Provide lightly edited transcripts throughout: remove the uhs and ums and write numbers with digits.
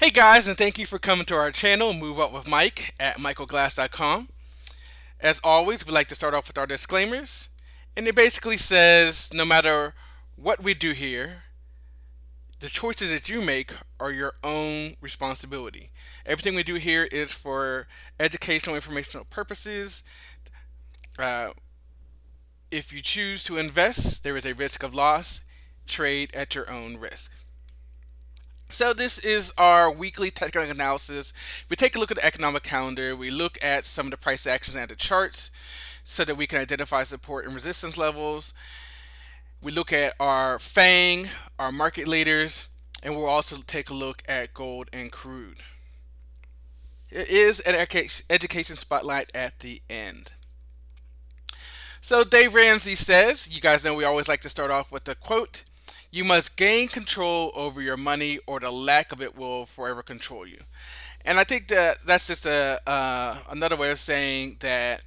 Hey guys, and thank you for coming to our channel, Move Up with Mike at michaelglass.com. As always, we like to start off with our disclaimers. And it basically says no matter what we do here, the choices that you make are your own responsibility. Everything we do here is for educational, informational purposes. Uh, if you choose to invest, there is a risk of loss. Trade at your own risk. So this is our weekly technical analysis. We take a look at the economic calendar. We look at some of the price actions and the charts so that we can identify support and resistance levels. We look at our FANG, our market leaders, and we'll also take a look at gold and crude. It is an education spotlight at the end. So Dave Ramsey says, you guys know we always like to start off with a quote. You must gain control over your money, or the lack of it will forever control you. And I think that that's just a another way of saying that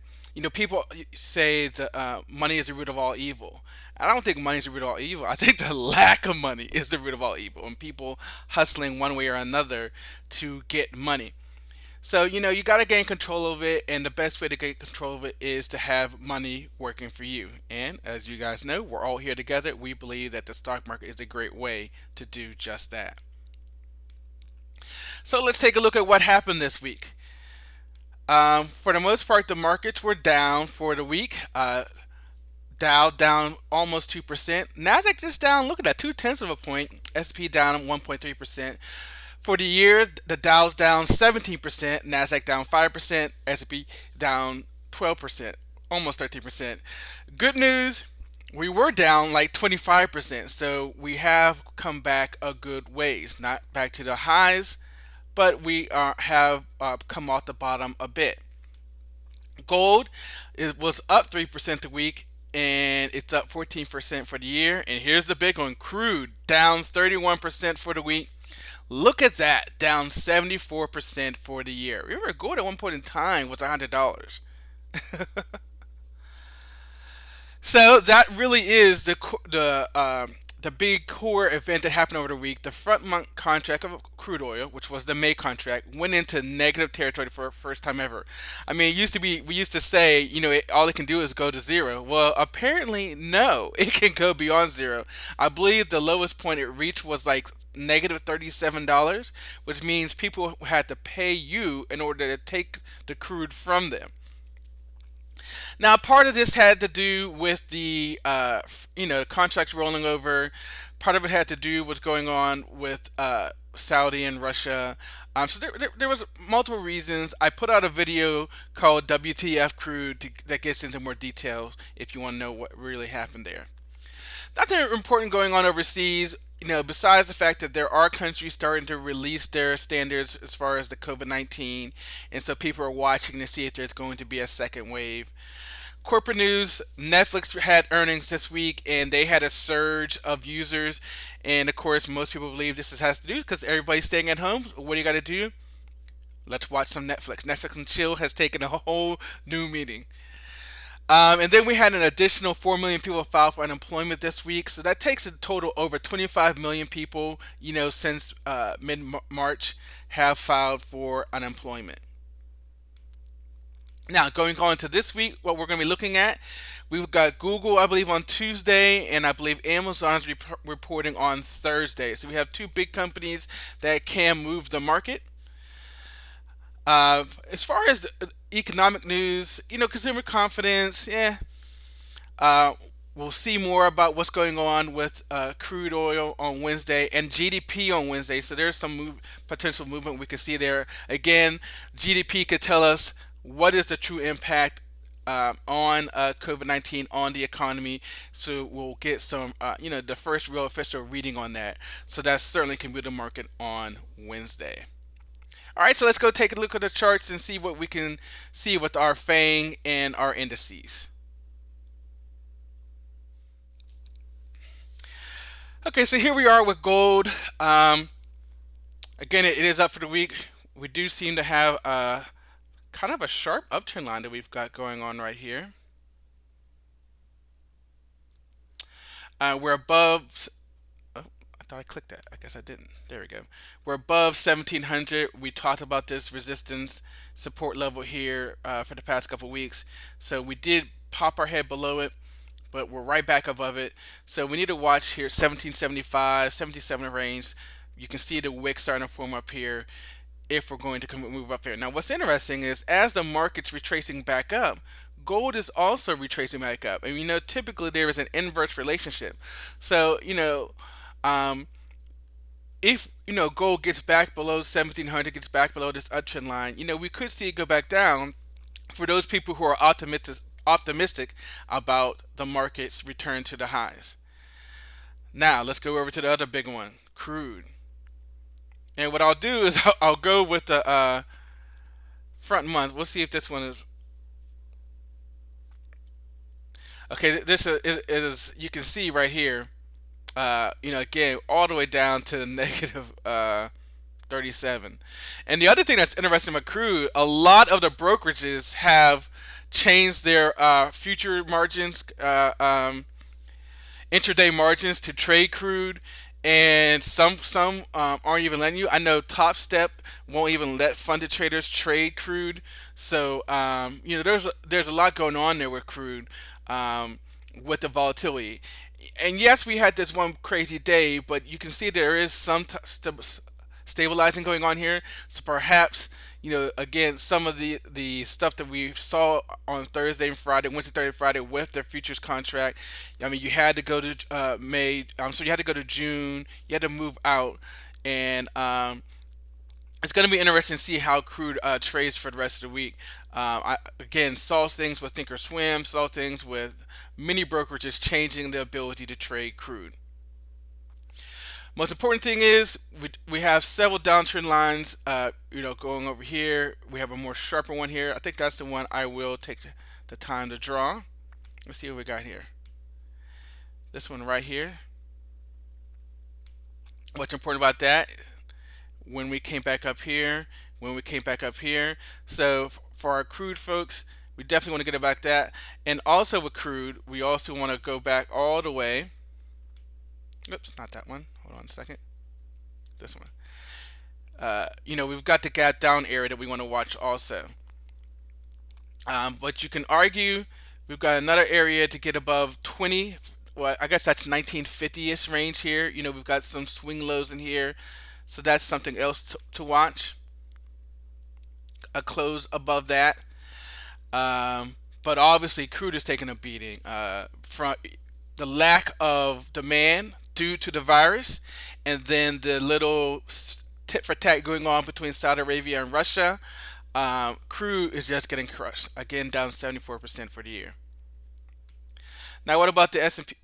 people say that money is the root of all evil. I don't think money is the root of all evil. I think the lack of money is the root of all evil, and people hustling one way or another to get money. So, you got to gain control of it, and the best way to get control of it is to have money working for you. And as you guys know, we're all here together. We believe that the stock market is a great way to do just that. So, let's take a look at what happened this week. For the most part, the markets were down for the week. Dow down almost 2%. Nasdaq just down, look at that, 2 tenths of a point. SP down 1.3%. For the year, the Dow's down 17%, Nasdaq down 5%, S&P down 12%, almost 13%. Good news, we were down like 25%, so we have come back a good ways. Not back to the highs, but we have come off the bottom a bit. Gold, it was up 3% a week, and it's up 14% for the year. And here's the big one, crude down 31% for the week. Look at that, down 74% for the year. Remember, gold at one point in time was $100. So that really is the big core event that happened over the week. The front month contract of crude oil, which was the May contract, went into negative territory for the first time ever. I mean, it used to be, we used to say, all it can do is go to zero. Well, apparently, no, it can go beyond zero. I believe the lowest point it reached was like negative $37, which means people had to pay you in order to take the crude from them. Now, part of this had to do with the contracts rolling over. Part of it had to do what's going on with Saudi and Russia. So there was multiple reasons. I put out a video called WTF Crude that gets into more details if you want to know what really happened there. Nothing important going on overseas. Besides the fact that there are countries starting to release their standards as far as the COVID-19, and so people are watching to see if there's going to be a second wave. Corporate news, Netflix had earnings this week and they had a surge of users. And of course, most people believe this has to do because everybody's staying at home. What do you got to do? Let's watch some Netflix. Netflix and chill has taken a whole new meaning. And then we had an additional 4 million people file for unemployment this week. So that takes a total over 25 million people, since mid March have filed for unemployment. Now, going on to this week, what we're going to be looking at, we've got Google, I believe, on Tuesday, and I believe Amazon's reporting on Thursday. So we have two big companies that can move the market. As far as the economic news, consumer confidence, yeah. We'll see more about what's going on with crude oil on Wednesday and GDP on Wednesday. So there's some potential movement we can see there. Again, GDP could tell us what is the true impact on COVID-19 on the economy. So we'll get some, the first real official reading on that. So that certainly can be the market on Wednesday. All right, so let's go take a look at the charts and see what we can see with our FANG and our indices. Okay, so here we are with gold. Again, it is up for the week. We do seem to have kind of a sharp uptrend line that we've got going on right here. We're above. Oh, I thought I clicked that. I guess I didn't. There we go. We're above 1700. We talked about this resistance support level here for the past couple weeks. So we did pop our head below it, but we're right back above it. So we need to watch here 1775, 77 range. You can see the wick starting to form up here if we're going to move up here. Now, what's interesting is as the market's retracing back up, gold is also retracing back up. And typically there is an inverse relationship. So, um, if gold gets back below 1700, gets back below this uptrend line, we could see it go back down for those people who are optimistic about the market's return to the highs. Now, let's go over to the other big one, crude. And what I'll do is I'll go with the front month. We'll see if this one is okay. This is you can see right here. Again, all the way down to negative 37. And the other thing that's interesting about crude, a lot of the brokerages have changed their future margins, intraday margins to trade crude, and some aren't even letting you. I know Top Step won't even let funded traders trade crude. So there's a lot going on there with crude, with the volatility. And yes, we had this one crazy day, but you can see there is some stabilizing going on here. So perhaps, again, some of the stuff that we saw on Thursday and Friday, Wednesday, Thursday, Friday with their futures contract. I mean, you had to go to May, so you had to go to June. You had to move out, and it's going to be interesting to see how crude trades for the rest of the week. I again saw things with Thinkorswim, saw things with many brokerages changing the ability to trade crude. Most important thing is we have several downtrend lines, going over here. We have a more sharper one here. I think that's the one I will take the time to draw. Let's see what we got here. This one right here. What's important about that? When we came back up here, So for our crude folks, we definitely want to get it back that. And also with crude, we also want to go back all the way. Oops, not that one. Hold on a second. This one. We've got the gap down area that we want to watch also. But you can argue we've got another area to get above 20. Well, I guess that's 1950-ish range here. We've got some swing lows in here. So that's something else to watch. A close above that. But obviously, crude is taking a beating from the lack of demand due to the virus, and then the little tit for tat going on between Saudi Arabia and Russia. Crude is just getting crushed. Again, down 74% for the year. Now, what about the S&P?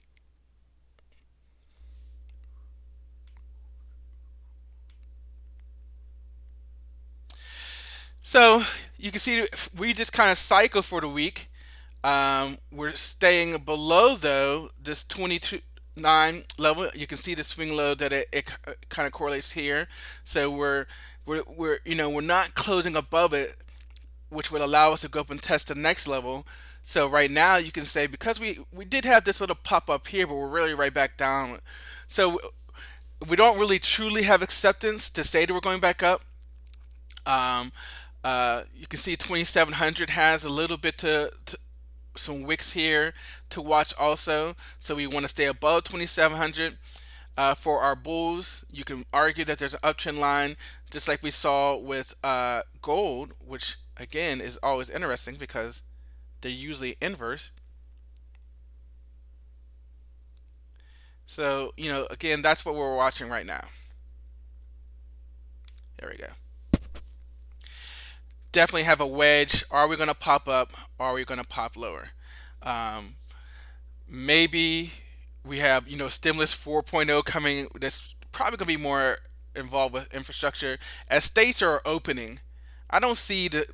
So you can see we just kind of cycle for the week. We're staying below though this 22.9 level. You can see the swing low that it kind of correlates here. So we're not closing above it, which would allow us to go up and test the next level. So right now you can say because we did have this little pop up here, but we're really right back down. So we don't really truly have acceptance to say that we're going back up. You can see 2700 has a little bit to some wicks here to watch also. So we want to stay above 2700 for our bulls. You can argue that there's an uptrend line just like we saw with gold, which again is always interesting because they're usually inverse. So, again, that's what we're watching right now. There we go. Definitely have a wedge. Are we going to pop up? Or are we going to pop lower? Maybe we have, stimulus 4.0 coming. That's probably going to be more involved with infrastructure. As states are opening, I don't see the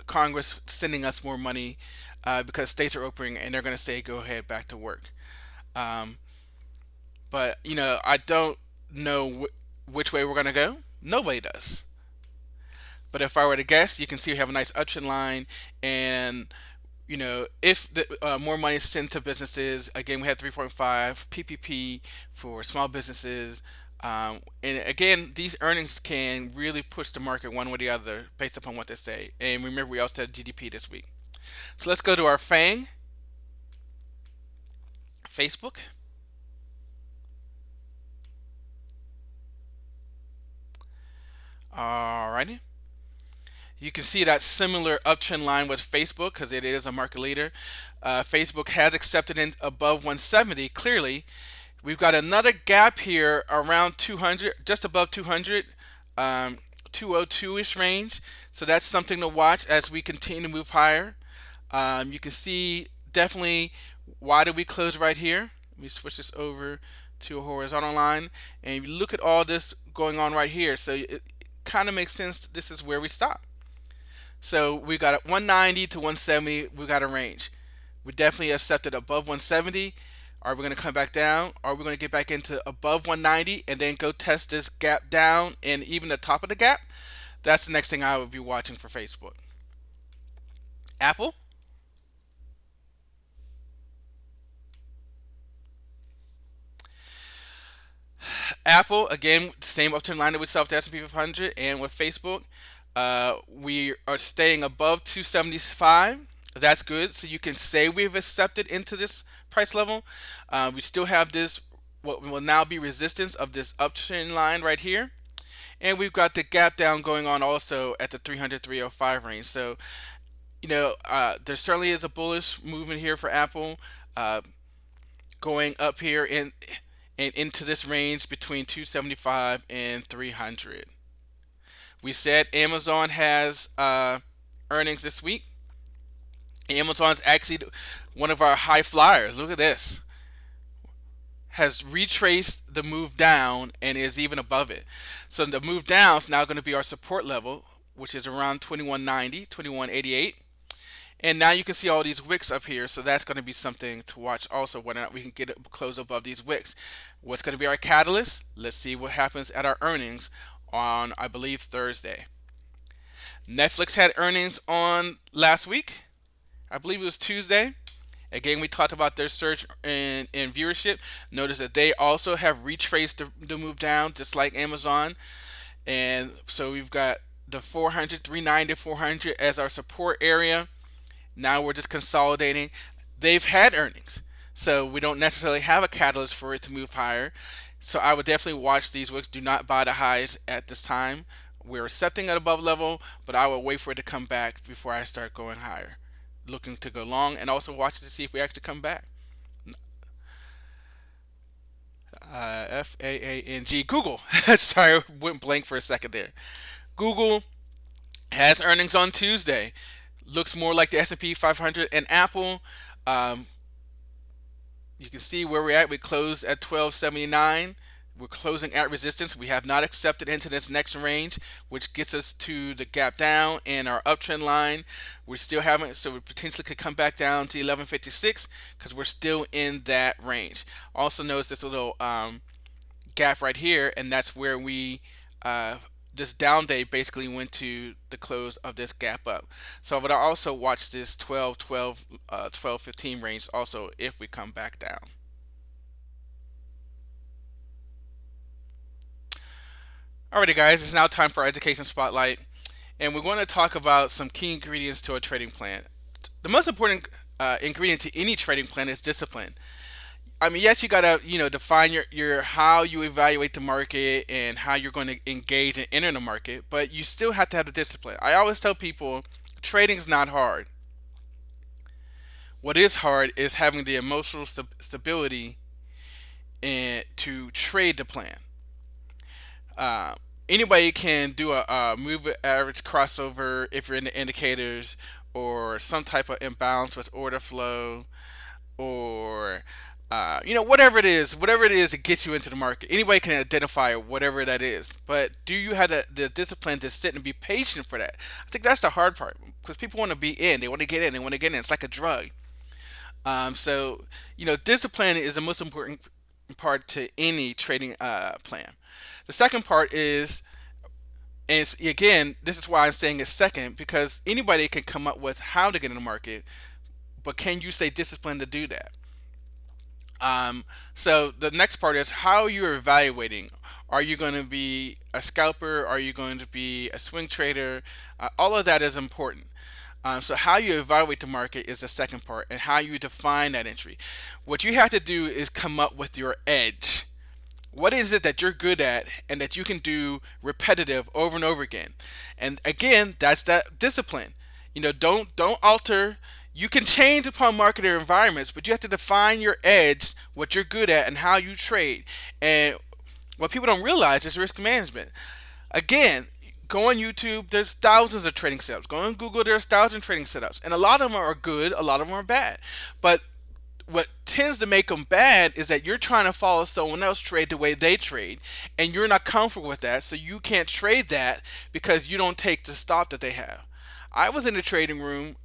Congress sending us more money because states are opening and they're going to say go ahead back to work. But I don't know which way we're going to go. Nobody does. But if I were to guess, you can see we have a nice uptrend line, and if the more money is sent to businesses, again, we had 3.5 PPP for small businesses. And again, these earnings can really push the market one way or the other based upon what they say. And remember, we also had GDP this week. So let's go to our FANG, Facebook. Alrighty. You can see that similar uptrend line with Facebook because it is a market leader. Facebook has accepted in above 170 clearly. We've got another gap here around 200, just above 200, 202-ish range. So that's something to watch as we continue to move higher. You can see definitely why did we close right here. Let me switch this over to a horizontal line. And you look at all this going on right here. So it kind of makes sense. This is where we stop. So we got at 190 to 170. We got a range. We definitely accepted above 170. Are we going to come back down? Are we going to get back into above 190 and then go test this gap down and even the top of the gap? That's the next thing I would be watching for Facebook. Apple. Apple, again, same uptrend line that we saw with the S&P 500 and with Facebook. We are staying above 275. That's good. So you can say we've accepted into this price level. We still have this, what will now be resistance of this uptrend line right here. And we've got the gap down going on also at the 300, 305 range. So, there certainly is a bullish movement here for Apple. Going up here and into this range between 275 and 300. We said Amazon has earnings this week. Amazon's actually one of our high flyers. Look at this. Has retraced the move down and is even above it. So the move down is now going to be our support level, which is around 2190, 2188. And now you can see all these wicks up here, so that's going to be something to watch also, whether or not we can get it close above these wicks. What's going to be our catalyst? Let's see what happens at our earnings on, I believe, Thursday. Netflix had earnings on last week. I believe it was Tuesday. Again, we talked about their surge in viewership. Notice that they also have retraced the move down, just like Amazon. And so we've got the 400, 390, 400 as our support area. Now we're just consolidating. They've had earnings, so we don't necessarily have a catalyst for it to move higher. So I would definitely watch these wicks. Do not buy the highs at this time. We're accepting at above level, but I will wait for it to come back before I start going higher. Looking to go long and also watch to see if we actually come back. FAANG. Google. Sorry, I went blank for a second there. Google has earnings on Tuesday. Looks more like the S&P 500 and Apple. Um, you can see where we're at. We closed at 1279. We're closing at resistance. We have not accepted into this next range, which gets us to the gap down and our uptrend line. We still haven't, so we potentially could come back down to 1156 because we're still in that range. Also notice this little gap right here, and that's where we this down day basically went to the close of this gap up. So I would also watch this 12, 12, 12, 15 range also if we come back down. Alrighty, guys, it's now time for our education spotlight, and we're going to talk about some key ingredients to a trading plan. The most important ingredient to any trading plan is discipline. I mean, yes, you gotta define your how you evaluate the market and how you're going to engage and enter the market, but you still have to have the discipline. I always tell people trading is not hard. What is hard is having the emotional stability and to trade the plan. Uh, Anybody can do a move average crossover if you're in the indicators or some type of imbalance with order flow or whatever it is that gets you into the market. Anybody can identify whatever that is, but do you have the discipline to sit and be patient for that? I think that's the hard part because people want to be in, they want to get in, they want to get in. It's like a drug. Discipline is the most important part to any trading plan. The second part is, and again, this is why I'm saying it's second because anybody can come up with how to get in the market. but can you stay disciplined to do that? So the next part is how you're evaluating. Are you going to be a scalper? Are you going to be a swing trader? All of that is important. So how you evaluate the market is the second part, and how you define that entry. What you have to do is come up with your edge. What is it that you're good at and that you can do repetitive over and over again? And again, that's that discipline. Don't alter. You can change upon market or environments, but you have to define your edge, what you're good at, and how you trade. And what people don't realize is risk management. Again, go on YouTube. There's thousands of trading setups. Go on Google. There's thousands of trading setups, and a lot of them are good. A lot of them are bad. But what tends to make them bad is that you're trying to follow someone else trade the way they trade, and you're not comfortable with that, so you can't trade that because you don't take the stop that they have. I was in the trading room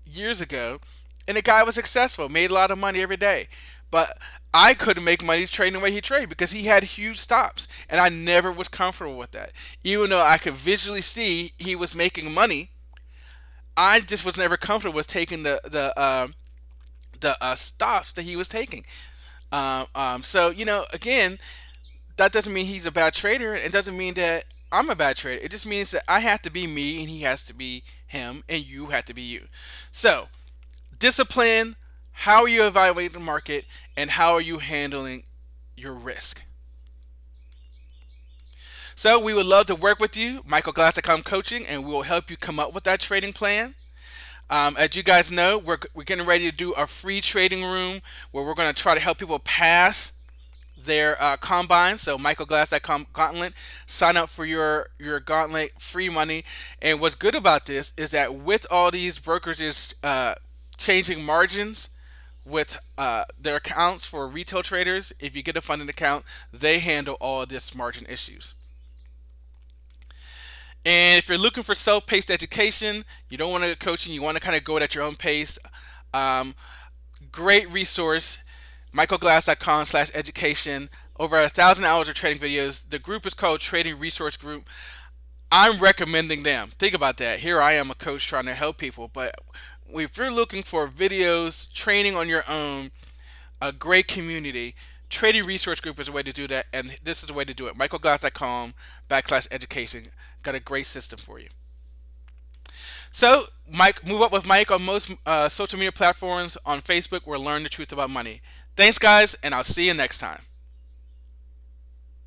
years ago, and the guy was successful, made a lot of money every day, but I couldn't make money trading the way he traded because he had huge stops, and I never was comfortable with that. Even though I could visually see he was making money, I just was never comfortable with taking the stops that he was taking. So again, that doesn't mean he's a bad trader. It doesn't mean that I'm a bad trader. It just means that I have to be me and he has to be him and you have to be you. So discipline. How are you evaluating the market and how are you handling your risk? So we would love to work with you, michaelglass.com coaching, and we will help you come up with that trading plan. As you guys know, we're getting ready to do a free trading room where we're going to try to help people pass their combine. So michaelglass.com gauntlet, sign up for your gauntlet, free money. And what's good about this is that with all these brokerages changing margins with their accounts for retail traders, if you get a funded account, they handle all of this margin issues. And if you're looking for self-paced education, you don't want to get coaching, you want to kind of go at your own pace, great resource, michaelglass.com/education. Over 1,000 hours of trading videos. The group is called Trading Resource Group. I'm recommending them. Think about that. Here I am, a coach trying to help people. But if you're looking for videos, training on your own, a great community, Trading Resource Group is a way to do that. And this is the way to do it. michaelglass.com/education. Got a great system for you. So, Mike, move up with Mike on most social media platforms. On Facebook, we're Learn the Truth About Money. Thanks, guys, and I'll see you next time.